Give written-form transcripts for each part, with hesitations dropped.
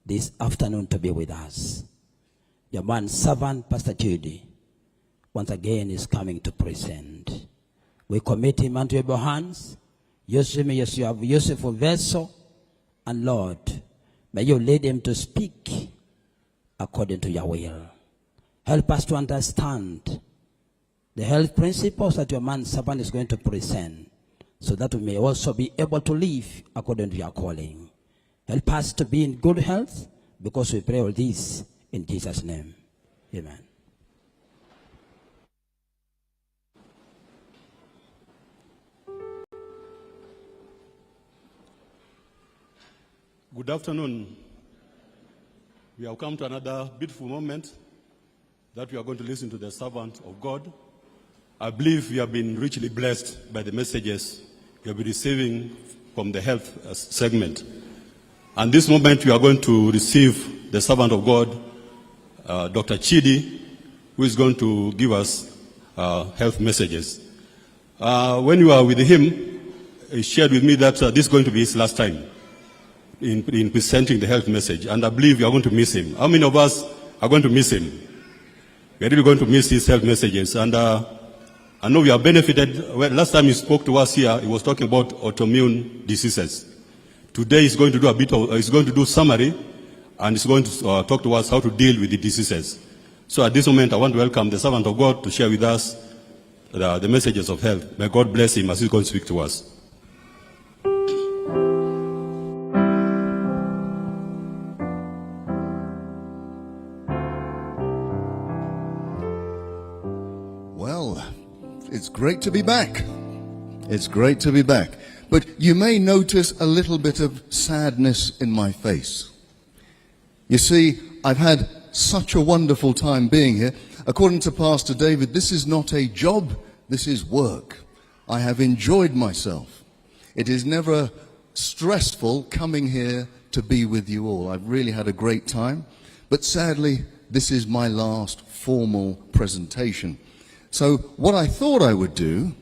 this afternoon to be with us. Your man servant, Pastor Judy, once again is coming to present. We commit him unto your hands. Use him as you have a useful vessel. And Lord, may you lead him to speak according to your will. Help us to understand the health principles that your man servant is going to present, so that we may also be able to live according to your calling. Help us to be in good health, because we pray all this in Jesus' name. Amen. Good afternoon. We have come to another beautiful moment that we are going to listen to the servant of God. I believe we have been richly blessed by the messages we have been receiving from the health segment. And this moment we are going to receive the servant of God, Dr. Chidi, who is going to give us health messages. When you are with him, he shared with me that this is going to be his last time in presenting the health message, and I believe you are going to miss him. How many of us are going to miss him? We are really going to miss his health messages, and I know we have benefited. Well, last time he spoke to us here, he was talking about autoimmune diseases. Today he's going to do he's going to do summary, and he's going to talk to us how to deal with the diseases. So at this moment, I want to welcome the servant of God to share with us the messages of health. May God bless him as he's going to speak to us. It's great to be back. It's great to be back. But you may notice a little bit of sadness in my face. You see, I've had such a wonderful time being here. According to Pastor David, this is not a job, this is work. I have enjoyed myself. It is never stressful coming here to be with you all. I've really had a great time. But sadly, this is my last formal presentation. So what I thought I would do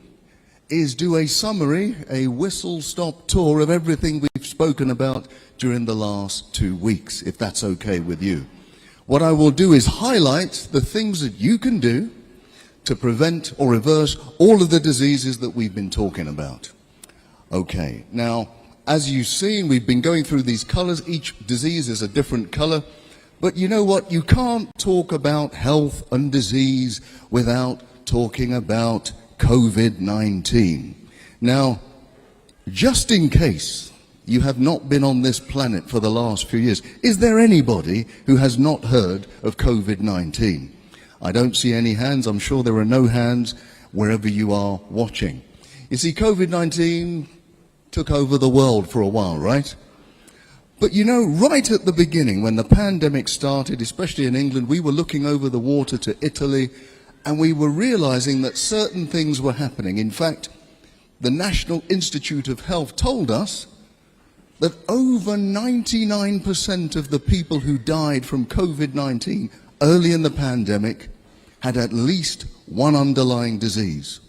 is do a summary, a whistle-stop tour of everything we've spoken about during the last 2 weeks, if that's okay with you. What I will do is highlight the things that you can do to prevent or reverse all of the diseases that we've been talking about. Okay, now, as you've seen, we've been going through these colors. Each disease is a different color. But you know what? You can't talk about health and disease without talking about COVID-19. Now, just in case you have not been on this planet for the last few years, is there anybody who has not heard of COVID-19? I don't see any hands. I'm sure there are no hands wherever you are watching. You see, COVID-19 took over the world for a while, right? But you know, right at the beginning, when the pandemic started, especially in England, we were looking over the water to Italy, and we were realizing that certain things were happening. In fact, the National Institute of Health told us that over 99% of the people who died from COVID-19 early in the pandemic had at least one underlying disease.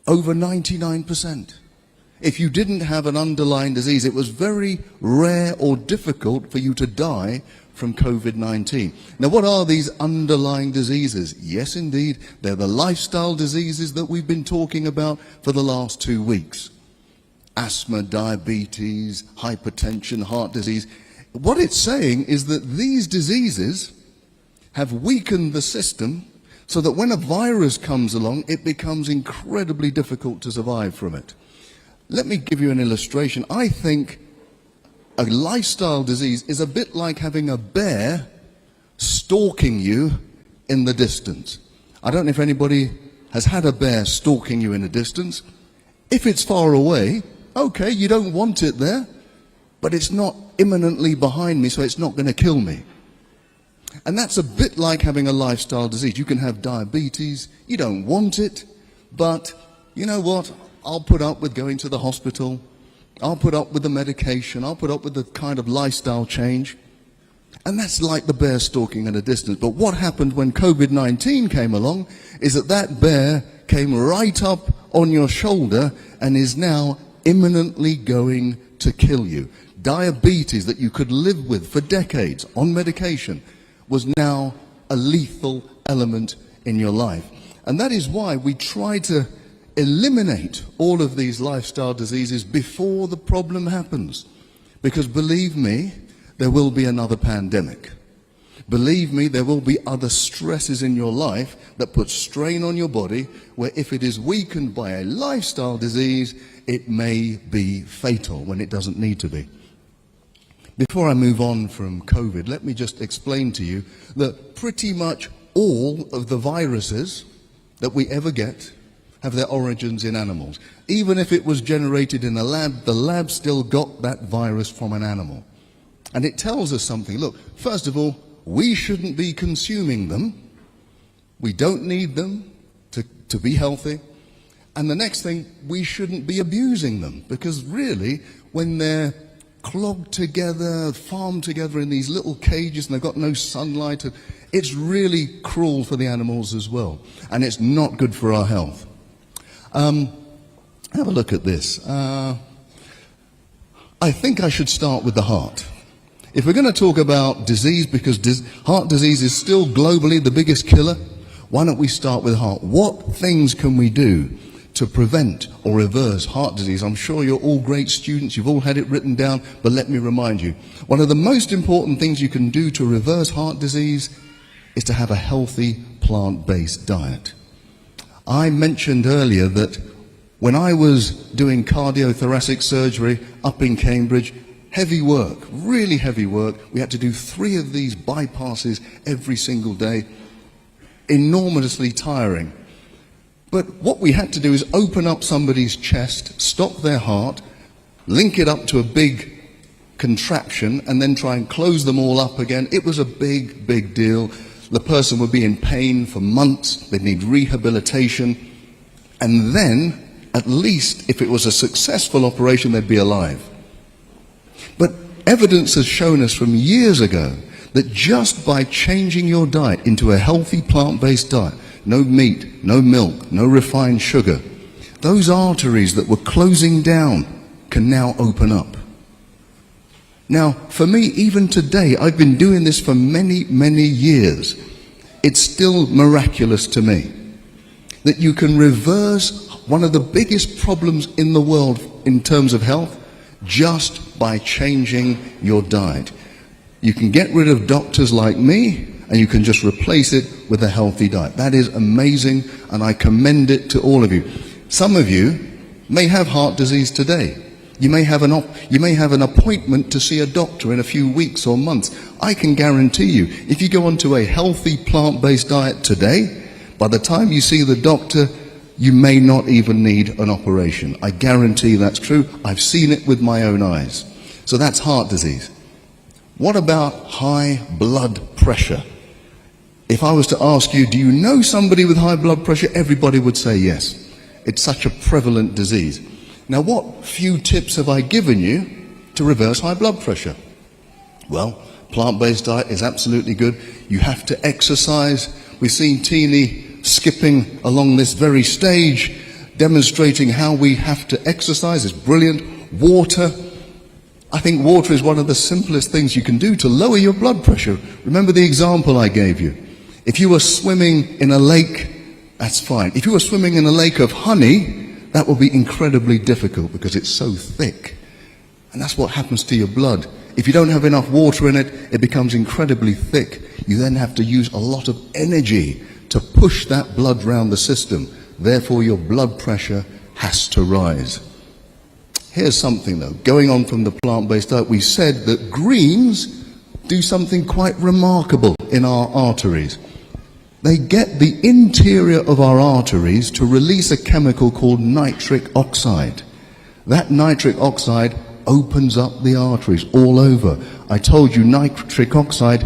Over 99%. If you didn't have an underlying disease, it was very rare or difficult for you to die from COVID-19. Now, what are these underlying diseases? Yes, indeed, they're the lifestyle diseases that we've been talking about for the last 2 weeks. Asthma, diabetes, hypertension, heart disease. What it's saying is that these diseases have weakened the system so that when a virus comes along, it becomes incredibly difficult to survive from it. Let me give you an illustration. I think a lifestyle disease is a bit like having a bear stalking you in the distance. I don't know if anybody has had a bear stalking you in the distance. If it's far away, okay, you don't want it there, but it's not imminently behind me, so it's not going to kill me. And that's a bit like having a lifestyle disease. You can have diabetes, you don't want it, but you know what? I'll put up with going to the hospital. I'll put up with the medication. I'll put up with the kind of lifestyle change. And that's like the bear stalking at a distance. But what happened when COVID-19 came along is that that bear came right up on your shoulder and is now imminently going to kill you. diabetes that you could live with for decades on medication was now a lethal element in your life. And that is why we try to eliminate all of these lifestyle diseases before the problem happens. Because believe me, there will be another pandemic. Believe me, there will be other stresses in your life that put strain on your body, where if it is weakened by a lifestyle disease, it may be fatal when it doesn't need to be. Before I move on from COVID, let me just explain to you that pretty much all of the viruses that we ever get have their origins in animals. Even if it was generated in a lab, the lab still got that virus from an animal. And it tells us something. Look, first of all, we shouldn't be consuming them. We don't need them to be healthy. And the next thing, we shouldn't be abusing them, because really, when they're clogged together, farmed together in these little cages and they've got no sunlight, it's really cruel for the animals as well. And it's not good for our health. Have a look at this. I think I should start with the heart. If we're going to talk about disease, because heart disease is still globally the biggest killer, why don't we start with heart? What things can we do to prevent or reverse heart disease? I'm sure you're all great students, you've all had it written down, but let me remind you. One of the most important things you can do to reverse heart disease is to have a healthy plant-based diet. I mentioned earlier that when I was doing cardiothoracic surgery up in Cambridge, heavy work, really heavy work. We had to do 3 of these bypasses every single day. Enormously tiring. But what we had to do is open up somebody's chest, stop their heart, link it up to a big contraption, and then try and close them all up again. It was a big, big deal. The person would be in pain for months. They'd need rehabilitation. And then, at least, if it was a successful operation, they'd be alive. But evidence has shown us from years ago that just by changing your diet into a healthy plant-based diet, no meat, no milk, no refined sugar, those arteries that were closing down can now open up. Now, for me, even today, I've been doing this for many, many years. It's still miraculous to me that you can reverse one of the biggest problems in the world in terms of health just by changing your diet. You can get rid of doctors like me, and you can just replace it with a healthy diet. That is amazing, and I commend it to all of you. Some of you may have heart disease today. You may have an appointment to see a doctor in a few weeks or months. I can guarantee you, if you go onto a healthy plant-based diet today, by the time you see the doctor, you may not even need an operation. I guarantee that's true. I've seen it with my own eyes. So that's heart disease. What about high blood pressure? If I was to ask you, do you know somebody with high blood pressure? Everybody would say yes. It's such a prevalent disease. Now, what few tips have I given you to reverse high blood pressure? Well, plant-based diet is absolutely good. You have to exercise. We've seen Teeny skipping along this very stage, demonstrating how we have to exercise. It's brilliant. Water. I think water is one of the simplest things you can do to lower your blood pressure. Remember the example I gave you. If you were swimming in a lake, that's fine. If you were swimming in a lake of honey, that will be incredibly difficult because it's so thick. And that's what happens to your blood. If you don't have enough water in it, it becomes incredibly thick. You then have to use a lot of energy to push that blood round the system. Therefore, your blood pressure has to rise. Here's something though, going on from the plant-based diet, we said that greens do something quite remarkable in our arteries. They get the interior of our arteries to release a chemical called nitric oxide. That nitric oxide opens up the arteries all over. I told you nitric oxide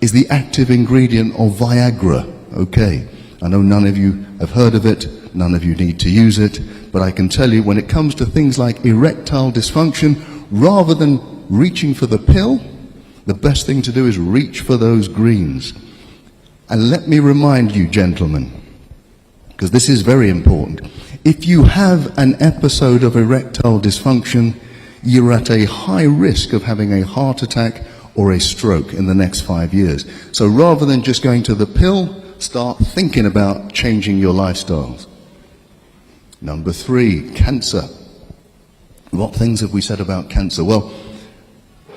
is the active ingredient of Viagra. Okay, I know none of you have heard of it, none of you need to use it, but I can tell you when it comes to things like erectile dysfunction, rather than reaching for the pill, the best thing to do is reach for those greens. And let me remind you, gentlemen, because this is very important, if you have an episode of erectile dysfunction, you're at a high risk of having a heart attack or a stroke in the next 5 years. So rather than just going to the pill, start thinking about changing your lifestyles. Number 3, cancer. What things have we said about cancer? Well,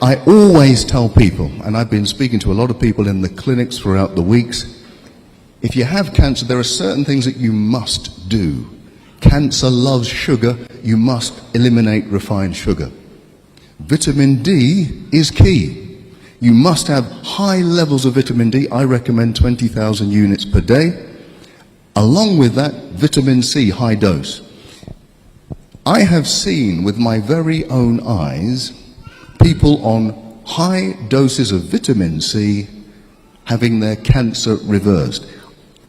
I always tell people, and I've been speaking to a lot of people in the clinics throughout the weeks, if you have cancer, there are certain things that you must do. Cancer loves sugar. You must eliminate refined sugar. Vitamin D is key. You must have high levels of vitamin D. I recommend 20,000 units per day. Along with that, vitamin C, high dose. I have seen with my very own eyes people on high doses of vitamin C having their cancer reversed.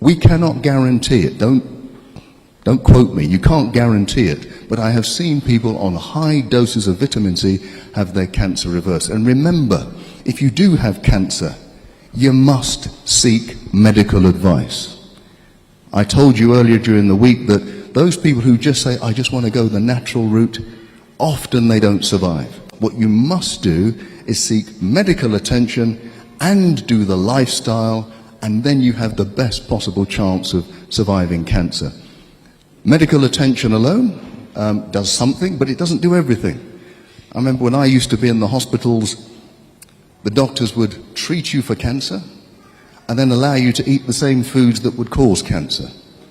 We cannot guarantee it. Don't quote me. You can't guarantee it. But I have seen people on high doses of vitamin C have their cancer reversed. And remember, if you do have cancer, you must seek medical advice. I told you earlier during the week that those people who just say, I just want to go the natural route, often they don't survive. What you must do is seek medical attention and do the lifestyle, and then you have the best possible chance of surviving cancer. Medical attention alone does something, but it doesn't do everything. I remember when I used to be in the hospitals, the doctors would treat you for cancer and then allow you to eat the same foods that would cause cancer.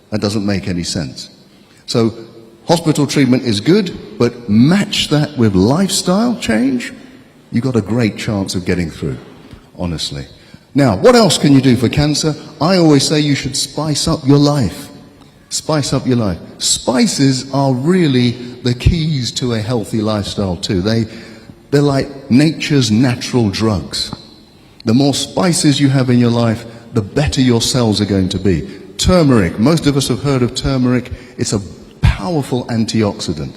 That doesn't make any sense. So hospital treatment is good, but match that with lifestyle change, you've got a great chance of getting through, honestly. Now, what else can you do for cancer? I always say you should spice up your life. Spice up your life. Spices are really the keys to a healthy lifestyle too. They're like nature's natural drugs. The more spices you have in your life, the better your cells are going to be. Turmeric, most of us have heard of turmeric. It's a powerful antioxidant.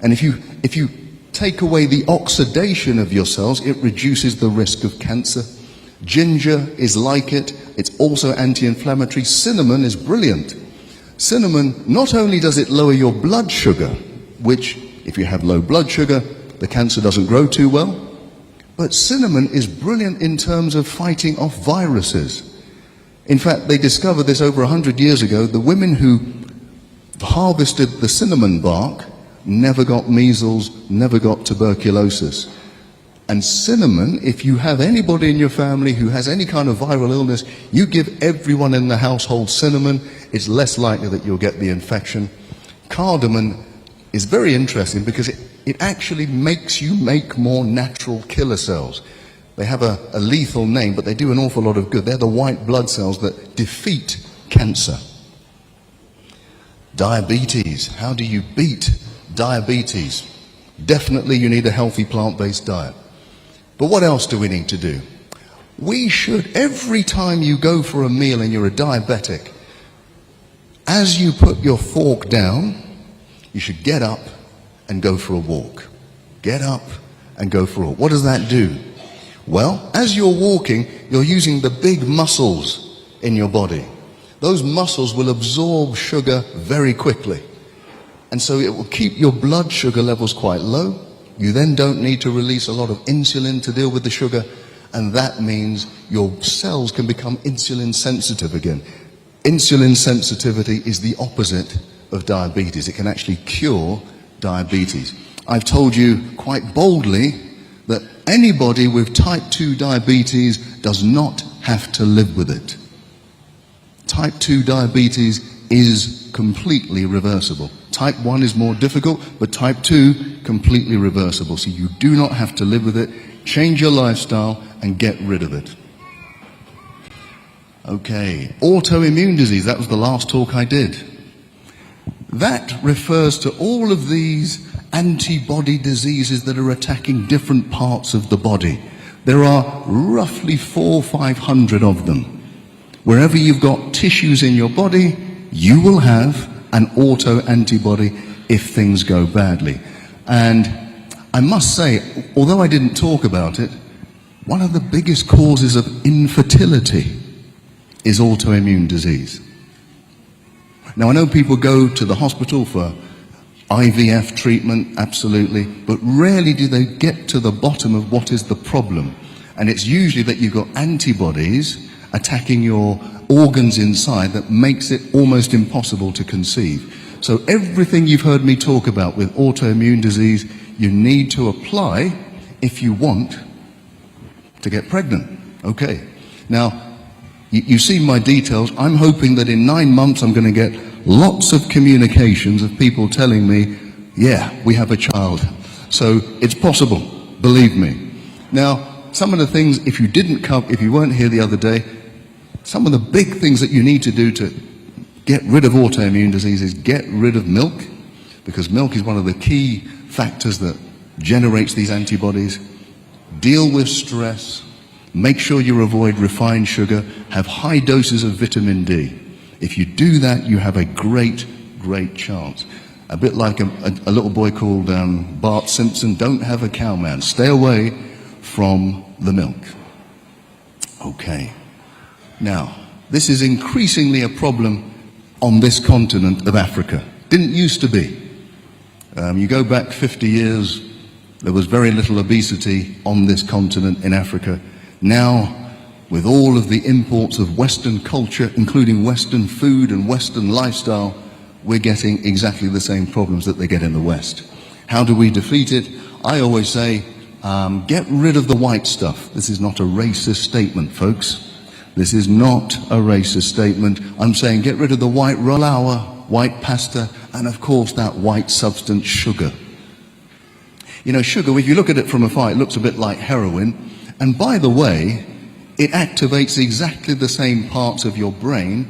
And if you take away the oxidation of your cells, it reduces the risk of cancer. Ginger is like it. It's also anti-inflammatory. Cinnamon is brilliant. Cinnamon, not only does it lower your blood sugar, which if you have low blood sugar, the cancer doesn't grow too well, but cinnamon is brilliant in terms of fighting off viruses. In fact, they discovered this over 100 years ago. The women who harvested the cinnamon bark never got measles, never got tuberculosis. And cinnamon, if you have anybody in your family who has any kind of viral illness, you give everyone in the household cinnamon, it's less likely that you'll get the infection. Cardamom is very interesting because it actually makes you make more natural killer cells. They have a lethal name, but they do an awful lot of good. They're the white blood cells that defeat cancer. Diabetes. How do you beat diabetes? Definitely you need a healthy plant-based diet. But what else do we need to do? We should, every time you go for a meal and you're a diabetic, as you put your fork down, you should get up and go for a walk. Get up and go for a walk. What does that do? Well, as you're walking, you're using the big muscles in your body. Those muscles will absorb sugar very quickly. And so it will keep your blood sugar levels quite low. You then don't need to release a lot of insulin to deal with the sugar. And that means your cells can become insulin sensitive again. Insulin sensitivity is the opposite of diabetes. It can actually cure diabetes. I've told you quite boldly that anybody with type 2 diabetes does not have to live with it. Type 2 diabetes is completely reversible. Type 1 is more difficult, but type 2, completely reversible. So you do not have to live with it. Change your lifestyle and get rid of it. Okay, autoimmune disease, that was the last talk I did. That refers to all of these antibody diseases that are attacking different parts of the body. There are roughly 400 or 500 of them. Wherever you've got tissues in your body, you will have an auto-antibody if things go badly. And I must say, although I didn't talk about it, one of the biggest causes of infertility is autoimmune disease. Now, I know people go to the hospital for IVF treatment, absolutely, but rarely do they get to the bottom of what is the problem. And it's usually that you've got antibodies attacking your organs inside that makes it almost impossible to conceive. So everything you've heard me talk about with autoimmune disease, you need to apply if you want to get pregnant. Okay. Now, you've seen my details. I'm hoping that in 9 months I'm going to get lots of communications of people telling me, yeah, we have a child. So it's possible, believe me. Now, some of the things, if you weren't here the other day, some of the big things that you need to do to get rid of autoimmune disease is get rid of milk, because milk is one of the key factors that generates these antibodies. Deal with stress. Make sure you avoid refined sugar. Have high doses of vitamin D. If you do that, you have a great, great chance. A bit like a little boy called Bart Simpson, don't have a cow, man. Stay away from the milk. Okay. Now, this is increasingly a problem on this continent of Africa. Didn't used to be. You go back 50 years, there was very little obesity on this continent in Africa. Now, with all of the imports of Western culture, including Western food and Western lifestyle, we're getting exactly the same problems that they get in the West. How do we defeat it? I always say, get rid of the white stuff. This is not a racist statement, folks. This is not a racist statement. I'm saying get rid of the white flour, white pasta, and of course that white substance, sugar. You know, sugar, if you look at it from afar, it looks a bit like heroin. And by the way, it activates exactly the same parts of your brain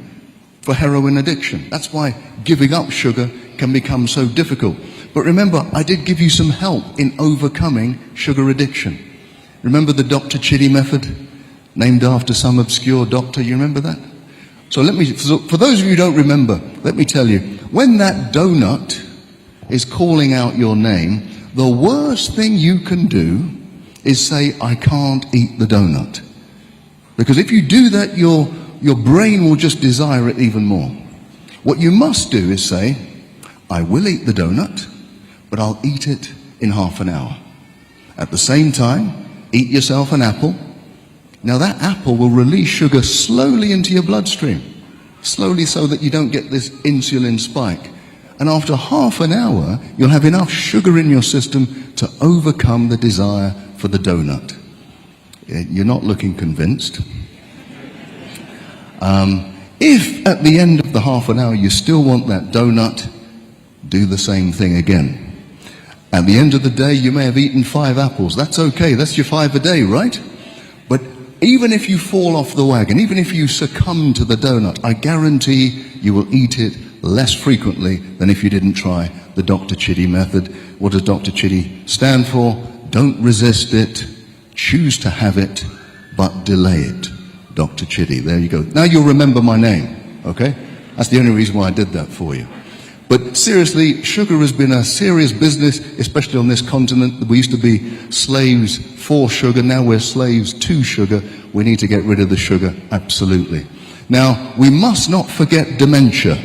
for heroin addiction. That's why giving up sugar can become so difficult. But remember, I did give you some help in overcoming sugar addiction. Remember the Dr. Chidi method, named after some obscure doctor? You remember that? So for those of you who don't remember, let me tell you, when that donut is calling out your name, the worst thing you can do is say, I can't eat the donut. Because if you do that, your brain will just desire it even more. What you must do is say, I will eat the donut, but I'll eat it in half an hour. At the same time, eat yourself an apple. Now that apple will release sugar slowly into your bloodstream, slowly so that you don't get this insulin spike. And after half an hour, you'll have enough sugar in your system to overcome the desire for the donut. You're not looking convinced. If at the end of the half an hour you still want that donut, do the same thing again. At the end of the day, you may have eaten 5 apples. That's okay. That's your 5 a day, right? But even if you fall off the wagon, even if you succumb to the donut, I guarantee you will eat it less frequently than if you didn't try the Dr. Chidi method. What does Dr. Chidi stand for? Don't resist it, choose to have it, but delay it. Dr. Chidi, there you go. Now you'll remember my name, okay? That's the only reason why I did that for you. But seriously, sugar has been a serious business, especially on this continent. We used to be slaves for sugar, now we're slaves to sugar. We need to get rid of the sugar, absolutely. Now, we must not forget dementia.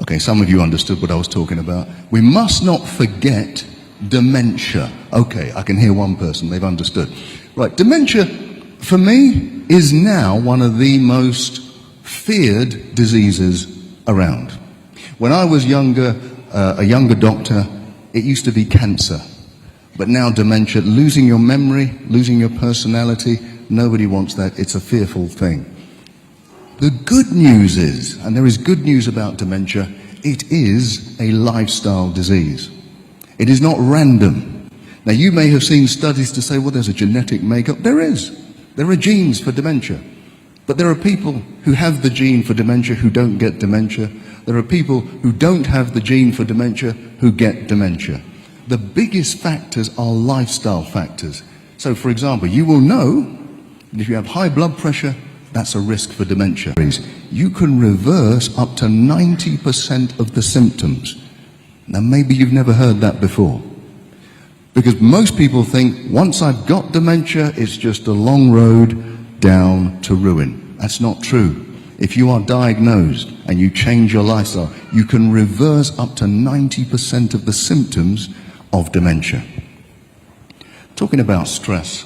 Okay, some of you understood what I was talking about. We must not forget dementia. Okay, I can hear one person, they've understood. Right, dementia, for me, is now one of the most feared diseases around. When I was younger, a younger doctor, it used to be cancer. But now dementia, losing your memory, losing your personality, nobody wants that. It's a fearful thing. The good news is, and there is good news about dementia, it is a lifestyle disease. It is not random. Now you may have seen studies to say, well, there's a genetic makeup. There is. There are genes for dementia. But there are people who have the gene for dementia who don't get dementia. There are people who don't have the gene for dementia who get dementia. The biggest factors are lifestyle factors. So for example, you will know that if you have high blood pressure, that's a risk for dementia. You can reverse up to 90% of the symptoms. Now maybe you've never heard that before. Because most people think, once I've got dementia, it's just a long road down to ruin. That's not true. if you are diagnosed and you change your lifestyle, you can reverse up to 90% of the symptoms of dementia. Talking about stress,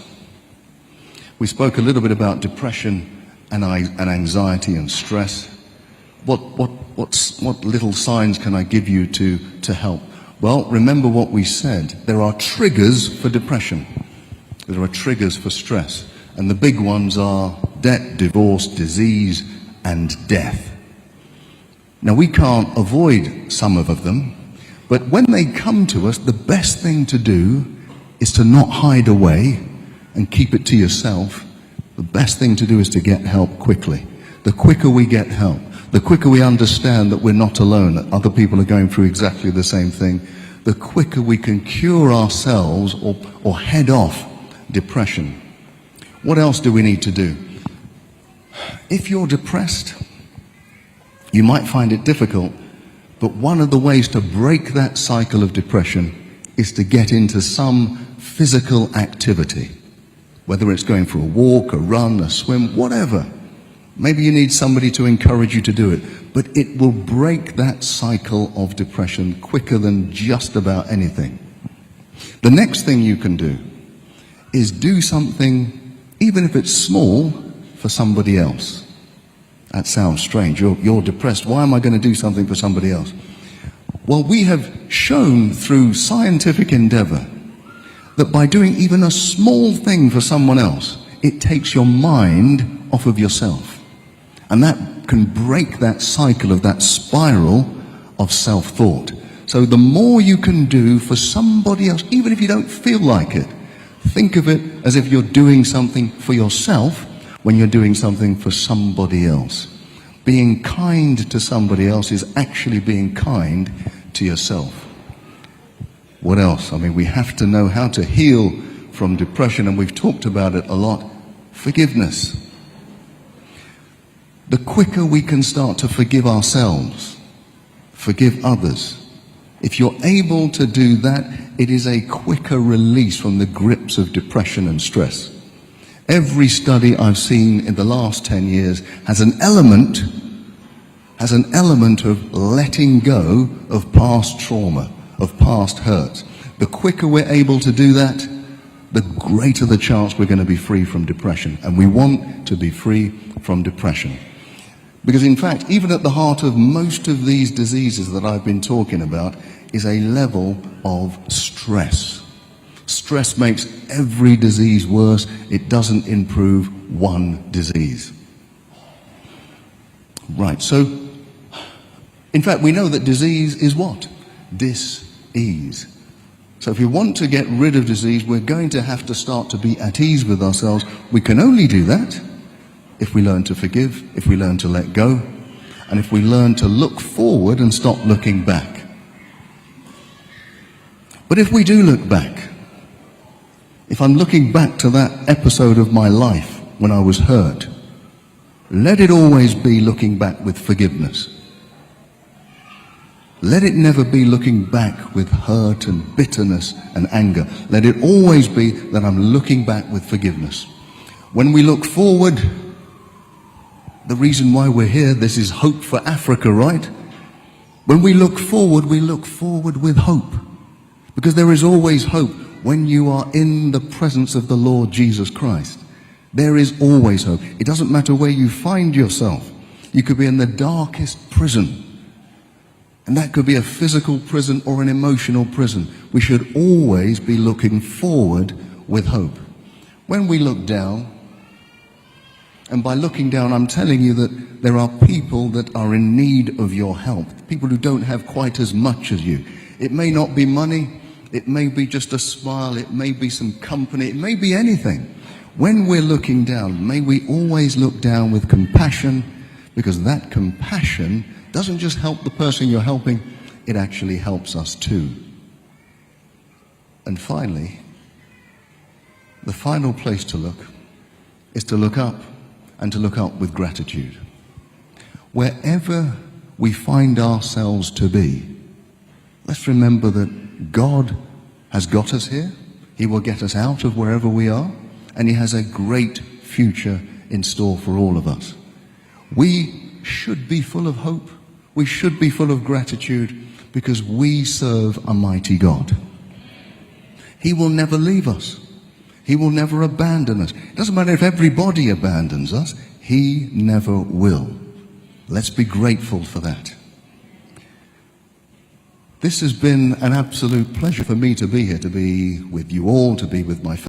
we spoke a little bit about depression and anxiety and stress. What little signs can I give you to help? Well, remember what we said. There are triggers for depression. There are triggers for stress. And the big ones are debt, divorce, disease, and death. Now, we can't avoid some of them, but when they come to us, the best thing to do is to not hide away and keep it to yourself. The best thing to do is to get help quickly. The quicker we get help, the quicker we understand that we're not alone, that other people are going through exactly the same thing, the quicker we can cure ourselves or head off depression. What else do we need to do? If you're depressed, you might find it difficult, but one of the ways to break that cycle of depression is to get into some physical activity. Whether it's going for a walk, a run, a swim, whatever. Maybe you need somebody to encourage you to do it, but it will break that cycle of depression quicker than just about anything. The next thing you can do is do something, even if it's small, for somebody else. That sounds strange. You're depressed. Why am I going to do something for somebody else? Well, we have shown through scientific endeavor that by doing even a small thing for someone else, it takes your mind off of yourself. And that can break that cycle of that spiral of self-thought. So the more you can do for somebody else, even if you don't feel like it, think of it as if you're doing something for yourself when you're doing something for somebody else. Being kind to somebody else is actually being kind to yourself. What else? I mean, we have to know how to heal from depression, and we've talked about it a lot. Forgiveness. The quicker we can start to forgive ourselves, forgive others, if you're able to do that, it is a quicker release from the grips of depression and stress. Every study I've seen in the last 10 years has an element of letting go of past trauma, of past hurts. The quicker we're able to do that, the greater the chance we're going to be free from depression. And we want to be free from depression. Because in fact, even at the heart of most of these diseases that I've been talking about is a level of stress. Stress makes every disease worse. It doesn't improve one disease. Right, so in fact, we know that disease is what? Dis-ease. So if we want to get rid of disease, we're going to have to start to be at ease with ourselves. We can only do that if we learn to forgive, if we learn to let go, and if we learn to look forward and stop looking back. But if we do look back, if I'm looking back to that episode of my life when I was hurt, let it always be looking back with forgiveness. Let it never be looking back with hurt and bitterness and anger. Let it always be that I'm looking back with forgiveness. When we look forward, the reason why we're here, this is Hope for Africa, right? When we look forward with hope. Because there is always hope when you are in the presence of the Lord Jesus Christ. There is always hope. It doesn't matter where you find yourself. You could be in the darkest prison. And that could be a physical prison or an emotional prison. We should always be looking forward with hope. When we look down, and by looking down, I'm telling you that there are people that are in need of your help. People who don't have quite as much as you. It may not be money. It may be just a smile. It may be some company. It may be anything. When we're looking down, may we always look down with compassion, because that compassion doesn't just help the person you're helping, it actually helps us too. And finally, the final place to look is to look up, and to look up with gratitude. Wherever we find ourselves to be, let's remember that God has got us here. He will get us out of wherever we are, and He has a great future in store for all of us. We should be full of hope. We should be full of gratitude because we serve a mighty God. He will never leave us. He will never abandon us. It doesn't matter if everybody abandons us. He never will. Let's be grateful for that. This has been an absolute pleasure for me to be here, to be with you all, to be with my family.